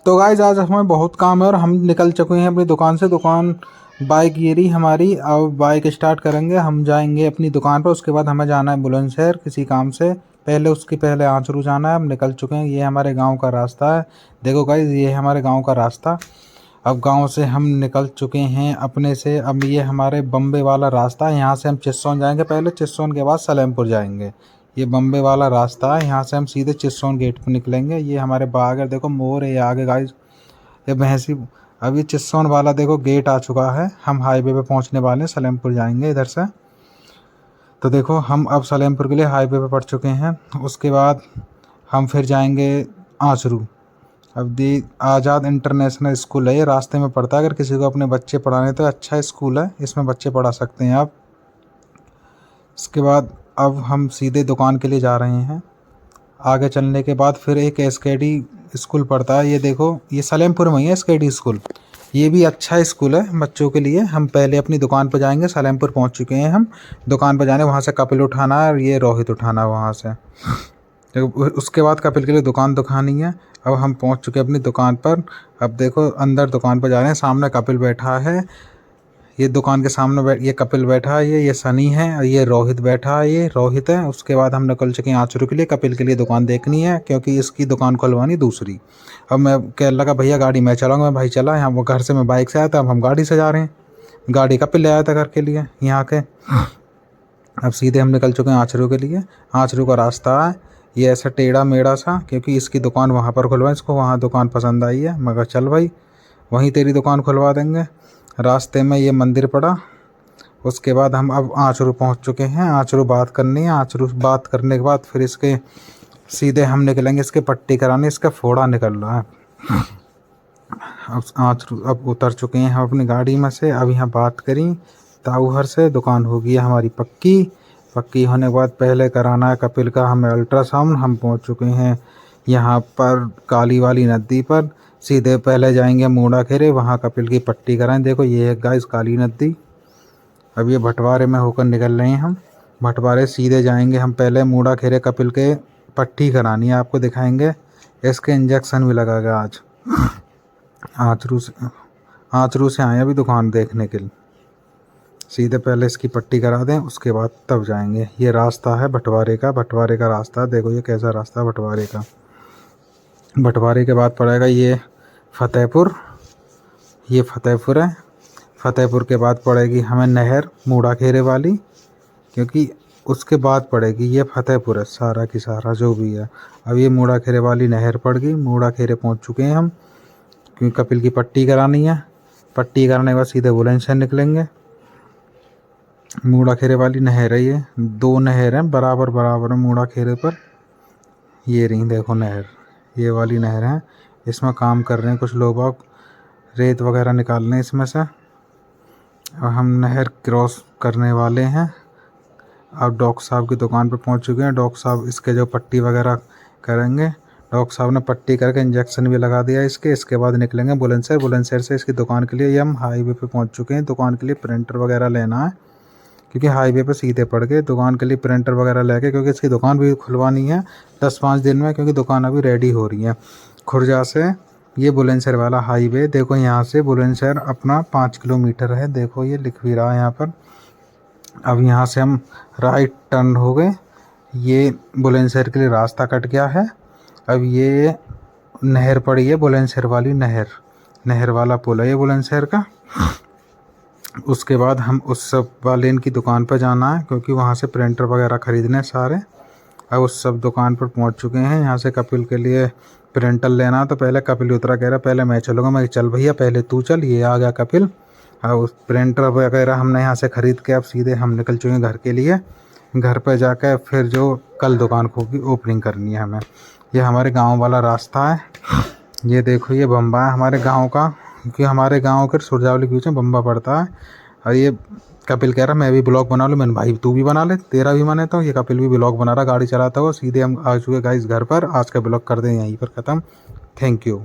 तो गाइस आज हमें बहुत काम है और हम निकल चुके हैं अपनी दुकान से। दुकान बाइक ये रही हमारी। अब बाइक स्टार्ट करेंगे, हम जाएंगे अपनी दुकान पर। उसके बाद हमें जाना है बुलंदशहर किसी काम से। पहले आंचरू जाना है। हम निकल चुके हैं, ये हमारे गांव का रास्ता है। देखो गाइस ये है हमारे गांव का रास्ता। अब गांव से हम निकल चुके हैं अपने से। अब ये हमारे बम्बे वाला रास्ता है, यहाँ से हम चिस्सौन जाएंगे। पहले चिस्सौन के बाद सलेमपुर जाएंगे। ये बम्बे वाला रास्ता है, यहाँ से हम सीधे चिस्सौन गेट पर निकलेंगे। ये हमारे बाग है, देखो मोर है ये आगे गाइस, ये भैंसी। अब ये चिस्सौन वाला देखो गेट आ चुका है। हम हाईवे पे पहुंचने वाले हैं, सलेमपुर जाएंगे इधर से। तो देखो हम अब सलेमपुर के लिए हाईवे पे पड़ चुके हैं। उसके बाद हम फिर जाएंगे आंचरू। अब दी आज़ाद इंटरनेशनल स्कूल है, ये रास्ते में पड़ता है। अगर किसी को अपने बच्चे पढ़ाने तो अच्छा स्कूल है, इसमें बच्चे पढ़ा सकते हैं आप। इसके बाद अब हम सीधे दुकान के लिए जा रहे हैं। आगे चलने के बाद फिर एक एसकेडी स्कूल पड़ता है, ये देखो ये सलेमपुर में ही है एसकेडी स्कूल। ये भी अच्छा स्कूल है बच्चों के लिए। हम पहले अपनी दुकान पर जाएंगे। सलेमपुर पहुंच चुके हैं हम। दुकान पर जाने वहाँ से कपिल उठाना है और ये रोहित उठाना है वहाँ से। उसके बाद कपिल के लिए दुकान दिखानी है। अब हम पहुंच चुके हैं अपनी दुकान पर। अब देखो अंदर दुकान पर जा रहे हैं, सामने कपिल बैठा है। ये दुकान के सामने ये कपिल बैठा है, ये सनी है और ये रोहित बैठा है, ये रोहित है। उसके बाद हम निकल चुके हैं आंचरू के लिए। कपिल के लिए दुकान देखनी है क्योंकि इसकी दुकान खुलवानी दूसरी। अब मैं कह लगा भैया गाड़ी मैं चलाऊंगा। मैं भाई चला यहाँ, वो घर से मैं बाइक से आया था, अब हम गाड़ी से जा रहे हैं। गाड़ी कपिल ले आया था घर के लिए यहाँ के। अब सीधे हम निकल चुके हैं आंचरू के लिए। आंचरू का रास्ता है ये ऐसा टेढ़ा मेढ़ा सा, क्योंकि इसकी दुकान वहाँ पर खुलवाई। इसको वहाँ दुकान पसंद आई है, मगर चल भाई वहीं तेरी दुकान खुलवा देंगे। रास्ते में ये मंदिर पड़ा। उसके बाद हम अब आंचरू पहुँच चुके हैं। आंचरू बात करनी है। आंचरू बात करने के बाद फिर इसके सीधे हम निकलेंगे, इसके पट्टी कराने, इसका फोड़ा निकल रहा है। अब आंचरू अब उतर चुके हैं हम अपनी गाड़ी में से। अब यहाँ बात करी ताऊहर से, दुकान होगी हमारी पक्की। पक्की होने के बाद पहले कराना है कपिल का हमें अल्ट्रासाउंड। हम पहुँच चुके हैं यहाँ पर काली वाली नदी पर। सीधे पहले जाएंगे मूड़ा खेरे, वहाँ कपिल की पट्टी कराएं। देखो ये है गाइस काली नदी। अब ये भटवारे में होकर निकल रहे हैं हम। भटवारे सीधे जाएंगे हम, पहले मूड़ा खेरे कपिल के पट्टी करानी है, आपको दिखाएंगे। इसके इंजेक्शन भी लगाएगा आज। आंचरू से आए अभी दुकान देखने के लिए। सीधे पहले इसकी पट्टी करा दें, उसके बाद तब जाएंगे। ये रास्ता है भटवारे का, भटवारे का रास्ता। देखो ये कैसा रास्ता है भटवारे का। भटवारे के बाद पड़ेगा ये फतेहपुर, ये फतेहपुर है। फतेहपुर के बाद पड़ेगी हमें नहर मूड़ा खेरे वाली, क्योंकि उसके बाद पड़ेगी ये फतेहपुर है सारा की सारा जो भी है। अब ये मूड़ा खेरे वाली नहर पड़ गई। मूड़ा खेरे पहुंच चुके हैं हम, क्योंकि कपिल की पट्टी करानी है। पट्टी कराने के बाद सीधे बुलंदशहर निकलेंगे। मूड़ा खेरे वाली नहर है, ये दो नहर हैं बराबर बराबर मूड़ा खेरे पर। ये रही देखो नहर, ये वाली नहर है। इसमें काम कर रहे हैं कुछ लोग, अब रेत वगैरह निकाल रहे हैं इसमें से। और हम नहर क्रॉस करने वाले हैं। अब डॉक्टर साहब की दुकान पर पहुंच चुके हैं। डॉक्टर साहब इसके जो पट्टी वगैरह करेंगे। डॉक्टर साहब ने पट्टी करके इंजेक्शन भी लगा दिया इसके। इसके बाद निकलेंगे बुलंदशहर। बुलंदशहर से इसकी दुकान के लिए, ये हम हाईवे पे पहुंच चुके हैं। दुकान के लिए प्रिंटर वगैरह लेना है, क्योंकि हाईवे पे सीधे पड़ गए। दुकान के लिए प्रिंटर वगैरह लेके, क्योंकि इसकी दुकान भी खुलवानी है 10-5 दिन में, क्योंकि दुकान अभी रेडी हो रही है। खुर्जा से ये बुलंदशहर वाला हाईवे, देखो यहाँ से बुलंदशहर अपना 5 किलोमीटर है। देखो ये लिख भी रहा है यहाँ पर। अब यहाँ से हम राइट टर्न हो गए। ये बुलंदशहर के लिए रास्ता कट गया है। अब ये नहर पड़ी है बुलंदशहर वाली नहर, नहर वाला पुल है ये बुलंदशहर का। उसके बाद हम उस सब वाले की दुकान पर जाना है, क्योंकि वहाँ से प्रिंटर वगैरह ख़रीदने सारे। अब उस सब दुकान पर पहुँच चुके हैं। यहाँ से कपिल के लिए प्रिंटर लेना, तो पहले कपिल उतरा, कह रहा पहले मैं चलूँगा। मैं चल भैया पहले तू चल। ये आ गया कपिल। अब उस प्रिंटर वगैरह हमने यहाँ से ख़रीद के अब सीधे हम निकल चुके हैं घर के लिए। घर पर जाकर फिर जो कल दुकान की ओपनिंग करनी है हमें। ये हमारे गाँव वाला रास्ता है। ये देखो ये बम्बा है हमारे गाँव का, क्योंकि हमारे गांव के सुरजावली के बीच में बम्बा पड़ता है। और ये कपिल कह रहा मैं भी ब्लॉग बना लूँ। मैंने भाई तू भी बना ले, तेरा भी मन है। तो ये कपिल भी ब्लॉग बना रहा गाड़ी चलाता हुआ। सीधे हम आ चुके गाइस घर पर। आज का ब्लॉग कर दें यहीं पर ख़त्म। Thank you.